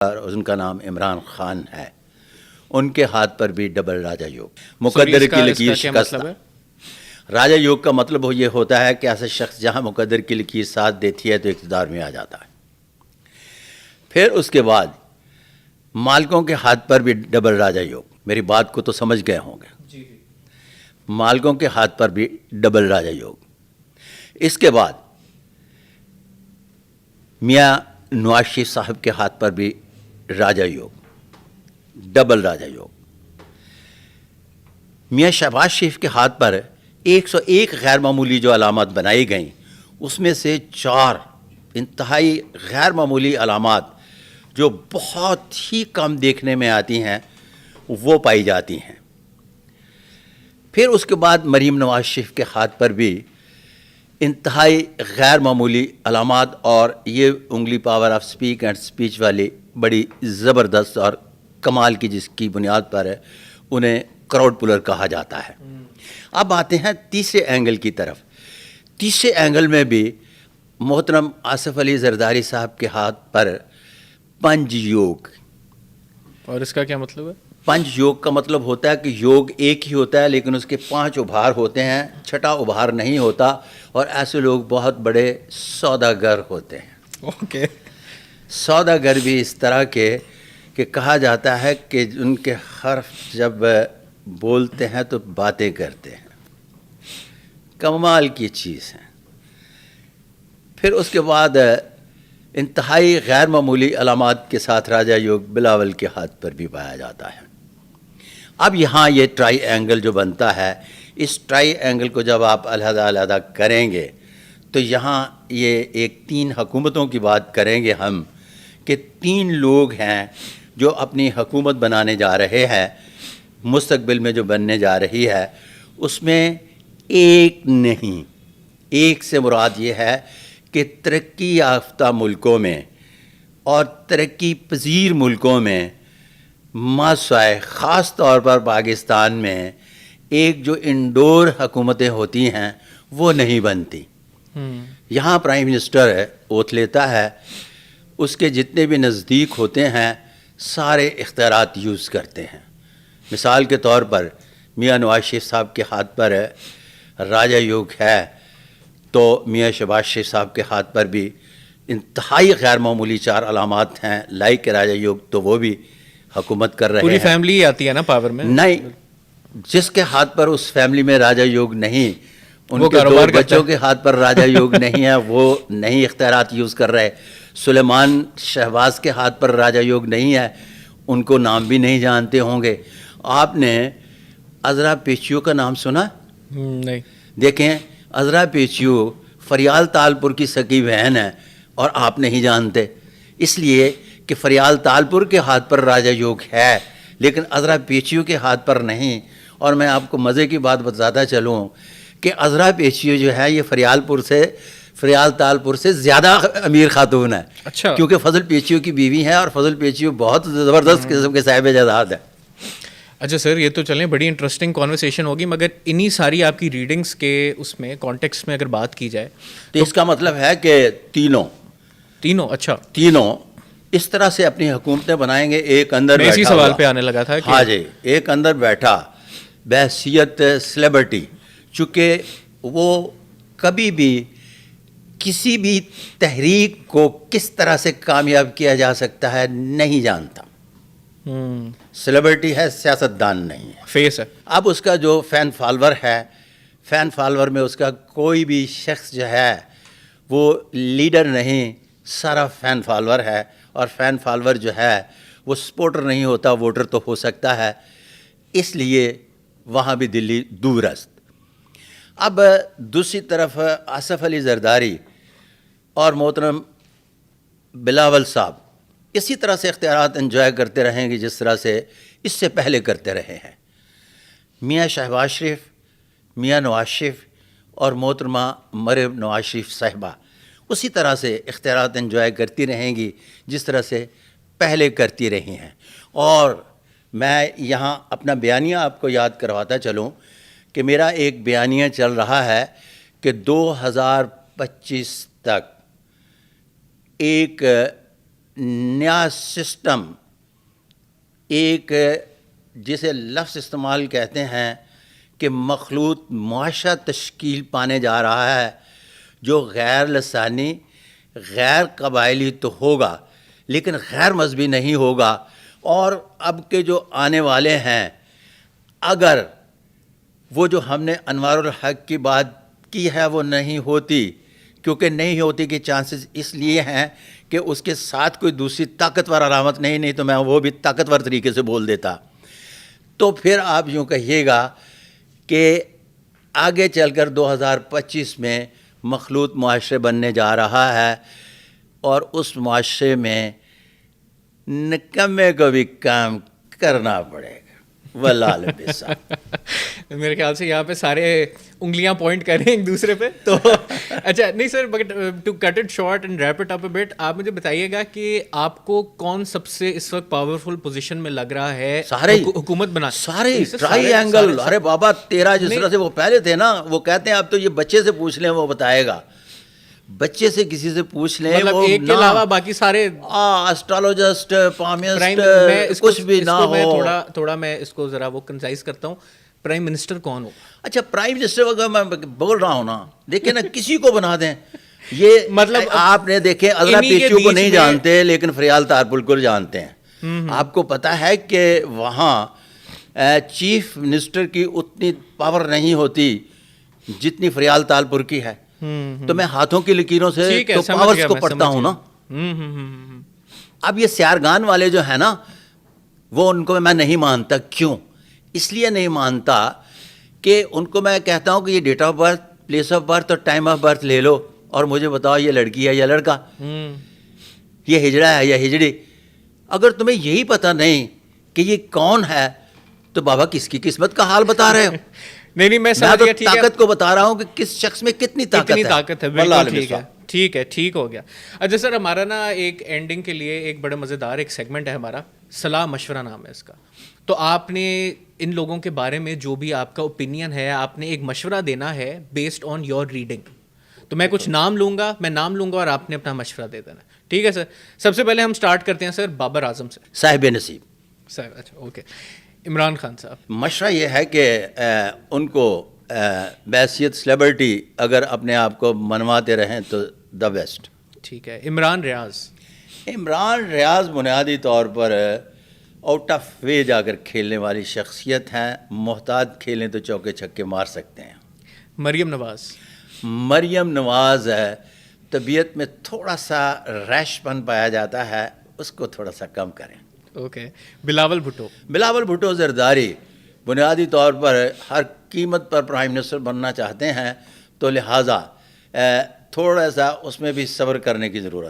اور ان کا نام عمران خان ہے، ان کے ہاتھ پر بھی ڈبل راجہ یوگ، مقدر کی لکیر شکست۔ راجہ یوگ کا مطلب یہ ہوتا ہے کہ ایسا شخص جہاں مقدر کی لکیر ساتھ دیتی ہے تو اقتدار میں آ جاتا ہے۔ پھر اس کے بعد مالکوں کے ہاتھ پر بھی ڈبل راجہ یوگ، میری بات کو تو سمجھ گئے ہوں گے، مالکوں کے ہاتھ پر بھی ڈبل راجہ یوگ۔ اس کے بعد میاں نواز شریف صاحب کے ہاتھ پر بھی راجہ یوگ، ڈبل راجہ یوگ۔ میاں شہباز شریف کے ہاتھ پر 101 غیر معمولی جو علامات بنائی گئیں، اس میں سے 4 انتہائی غیر معمولی علامات جو بہت ہی کم دیکھنے میں آتی ہیں وہ پائی جاتی ہیں۔ پھر اس کے بعد مریم نواز شریف کے ہاتھ پر بھی انتہائی غیر معمولی علامات، اور یہ انگلی power of speak and speech والی بڑی زبردست اور کمال کی، جس کی بنیاد پر انہیں کراؤڈ پولر کہا جاتا ہے۔ اب آتے ہیں تیسرے اینگل کی طرف۔ تیسرے اینگل میں بھی محترم آصف علی زرداری صاحب کے ہاتھ پر پنج یوگ۔ اور اس کا کیا مطلب ہے؟ پنج یوگ کا مطلب ہوتا ہے کہ یوگ ایک ہی ہوتا ہے لیکن اس کے 5 ابھار ہوتے ہیں، چھٹا ابھار نہیں ہوتا، اور ایسے لوگ بہت بڑے سوداگر ہوتے ہیں۔ اوکے۔ سوداگر بھی اس طرح کے کہ کہا جاتا ہے کہ ان کے حرف جب بولتے ہیں تو باتیں کرتے ہیں، کمال کی چیز ہے۔ پھر اس کے بعد انتہائی غیر معمولی علامات کے ساتھ راجہ یوگ بلاول کے ہاتھ پر بھی پایا جاتا ہے۔ اب یہاں یہ ٹرائی اینگل جو بنتا ہے، اس ٹرائی اینگل کو جب آپ علیحدہ علیحدہ کریں گے تو یہاں یہ ایک 3 حکومتوں کی بات کریں گے ہم، کہ 3 لوگ ہیں جو اپنی حکومت بنانے جا رہے ہیں، مستقبل میں جو بننے جا رہی ہے، اس میں ایک نہیں، ایک سے مراد یہ ہے کہ ترقی یافتہ ملکوں میں اور ترقی پذیر ملکوں میں ماسوائے، خاص طور پر پاکستان میں ایک جو انڈور حکومتیں ہوتی ہیں وہ نہیں بنتی۔ یہاں پرائم منسٹر اوتھ لیتا ہے، اس کے جتنے بھی نزدیک ہوتے ہیں سارے اختیارات یوز کرتے ہیں۔ مثال کے طور پر میاں نواز شریف صاحب کے ہاتھ پر راجہ یوگ ہے، تو میاں شہباز شریف صاحب کے ہاتھ پر بھی انتہائی غیر معمولی 4 علامات ہیں لائک راجہ یوگ، تو وہ بھی حکومت کر رہے ہیں۔ پوری فیملی آتی ہے نا پاور میں؟ نہیں، جس کے ہاتھ پر اس فیملی میں راجہ یوگ نہیں، ان کے 2 بچوں کے ہاتھ پر راجہ یوگ نہیں ہے، وہ نہیں اختیارات یوز کر رہے۔ سلیمان شہباز کے ہاتھ پر راجہ یوگ نہیں ہے، ان کو نام بھی نہیں جانتے ہوں گے۔ آپ نے عذرا پیچیو کا نام سنا؟ نہیں۔ دیکھیں، عذرا پیچیو فریال تالپور کی سکی بہن ہے اور آپ نہیں جانتے، اس لیے کہ فریال تالپور کے ہاتھ پر راجہ یوگ ہے لیکن عذرا پیچیو کے ہاتھ پر نہیں۔ اور میں آپ کو مزے کی بات بتاتا چلوں کہ عذرا پیچیو جو ہے یہ فریال تالپور سے زیادہ امیر خاتون ہے۔ اچھا۔ کیونکہ فضل پیچیو کی بیوی ہے، اور فضل پیچیو بہت زبردست قسم کے صاحب جائیداد ہے۔ اچھا سر، یہ تو چلیں بڑی انٹرسٹنگ کانورسیشن ہوگی، مگر انہی ساری آپ کی ریڈنگس کے اس میں کانٹیکسٹ میں اگر بات کی جائے تو اس کا مطلب ہے کہ تینوں اچھا اس طرح سے اپنی حکومتیں بنائیں گے۔ ایک اندر میں اسی سوال پہ آنے لگا تھا کہ ہاں جی، ایک اندر بیٹھا بحیثیت سیلیبریٹی، چونکہ وہ کبھی بھی کسی بھی تحریک کو کس طرح سے کامیاب کیا جا سکتا ہے نہیں جانتا۔ سیلیبریٹی ہے، سیاستدان نہیں ہے، فیس ہے۔ اب اس کا جو فین فالور ہے، فین فالور میں اس کا کوئی بھی شخص جو ہے وہ لیڈر نہیں، سارا فین فالور ہے، اور فین فالور جو ہے وہ سپورٹر نہیں ہوتا، ووٹر تو ہو سکتا ہے، اس لیے وہاں بھی دلی دور است۔ اب دوسری طرف آصف علی زرداری اور محترم بلاول صاحب اسی طرح سے اختیارات انجوائے کرتے رہیں گے جس طرح سے اس سے پہلے کرتے رہے ہیں۔ میاں شہباز شریف، میاں نواز شریف اور محترمہ مریم نواز شریف صاحبہ اسی طرح سے اختیارات انجوائے کرتی رہیں گی جس طرح سے پہلے کرتی رہی ہیں۔ اور میں یہاں اپنا بیانیہ آپ کو یاد کرواتا چلوں کہ میرا ایک بیانیہ چل رہا ہے کہ 2025 تک ایک نیا سسٹم ایک جسے لفظ استعمال کہتے ہیں کہ مخلوط معاشرہ تشکیل پانے جا رہا ہے جو غیر لسانی غیر قبائلی تو ہوگا لیکن غیر مذہبی نہیں ہوگا. اور اب کے جو آنے والے ہیں اگر وہ جو ہم نے انوار الحق کی بات کی ہے وہ نہیں ہوتی, کیونکہ نہیں ہوتی کے چانسز اس لیے ہیں کہ اس کے ساتھ کوئی دوسری طاقتور علامت نہیں تو میں وہ بھی طاقتور طریقے سے بول دیتا, تو پھر آپ یوں کہیے گا کہ آگے چل کر 2025 میں مخلوط معاشرے بننے جا رہا ہے اور اس معاشرے میں نکمے کو بھی کام کرنا پڑے گا. واللہ بسا میرے خیال سے یہاں پہ سارے انگلیاں پوائنٹ کر رہے ہیں ایک دوسرے پہ. تو اچھا نہیں sir, but to cut it short and wrap it up a bit, آپ مجھے بتائیے گا کہ آپ کو کون سب سے اس وقت پاورفل پوزیشن میں لگ رہا ہے سارے حکومت بنا؟ سارے ٹرائی اینگل. ارے بابا تیرا جس طرح سے وہ پہلے تھے نا, وہ کہتے ہیں اب تو یہ بچے سے پوچھ لیں وہ بتائے گا. بچے سے کسی سے پوچھ لیں, مطلب ایک کے علاوہ باقی سارے اسٹرالوجسٹ پامسٹ کچھ بھی نہ ہو. تھوڑا میں اس کو ذرا وہ کنسائز کرتا ہوں, پرائم منسٹر کون ہو؟ اچھا پرائم منسٹر اگر میں بول رہا ہوں نا, دیکھیں نا کسی کو بنا دیں. یہ مطلب آپ نے دیکھے اللہ پیچو کو نہیں جانتے لیکن فریال تارپل کو جانتے ہیں. آپ کو پتا ہے کہ وہاں چیف منسٹر کی اتنی پاور نہیں ہوتی جتنی فریال تالپور کی ہے. تو میں ہاتھوں کی لکیروں سے تو پاورز کو پڑھتا ہوں نا. اب یہ سیارگان والے جو ہیں نا, وہ ان کو میں نہیں مانتا. کیوں؟ اس لیے نہیں مانتا کہ ان کو میں کہتا ہوں کہ یہ date of birth, place of birth اور ٹائم آف برتھ لے لو اور مجھے بتاؤ یہ لڑکی ہے یا لڑکا, یہ ہجڑا ہے یا ہجڑی. اگر تمہیں یہی پتہ نہیں کہ یہ کون ہے تو بابا کس کی قسمت کا حال بتا رہے ہو؟ نہیں میں تو طاقت کو بتا رہا ہوں کہ کس شخص میں کتنی طاقت ہے. ٹھیک ہو گیا. اچھا سر, ہمارا نا ایک اینڈنگ کے لیے ایک بڑا مزیدار ایک سیگمنٹ ہے ہمارا, صلاح مشورہ نام ہے اس کا. تو آپ نے ان لوگوں کے بارے میں جو بھی آپ کا اوپینین ہے, آپ نے ایک مشورہ دینا ہے بیسڈ آن یور ریڈنگ. تو میں کچھ نام لوں گا اور آپ نے اپنا مشورہ دے دینا. ٹھیک ہے سر؟ سب سے پہلے ہم سٹارٹ کرتے ہیں سر بابر اعظم سے. صاحب نصیب صاحب. اچھا اوکے. عمران خان صاحب. مشورہ یہ ہے کہ ان کو بحیثیت سلیبرٹی اگر اپنے آپ کو منواتے رہیں تو دا بیسٹ. ٹھیک ہے. عمران ریاض. عمران ریاض بنیادی طور پر آؤٹ آف وے جا کر کھیلنے والی شخصیت ہیں. محتاط کھیلیں تو چوکے چھکے مار سکتے ہیں. مریم نواز. مریم نواز ہے, طبیعت میں تھوڑا سا ریش پن پایا جاتا ہے, اس کو تھوڑا سا کم کریں. اوکے. بلاول بھٹو. بلاول بھٹو زرداری بنیادی طور پر ہر قیمت پر پرائم منسٹر بننا چاہتے ہیں, تو لہٰذا تھوڑا سا اس میں بھی صبر کرنے کی ضرورت.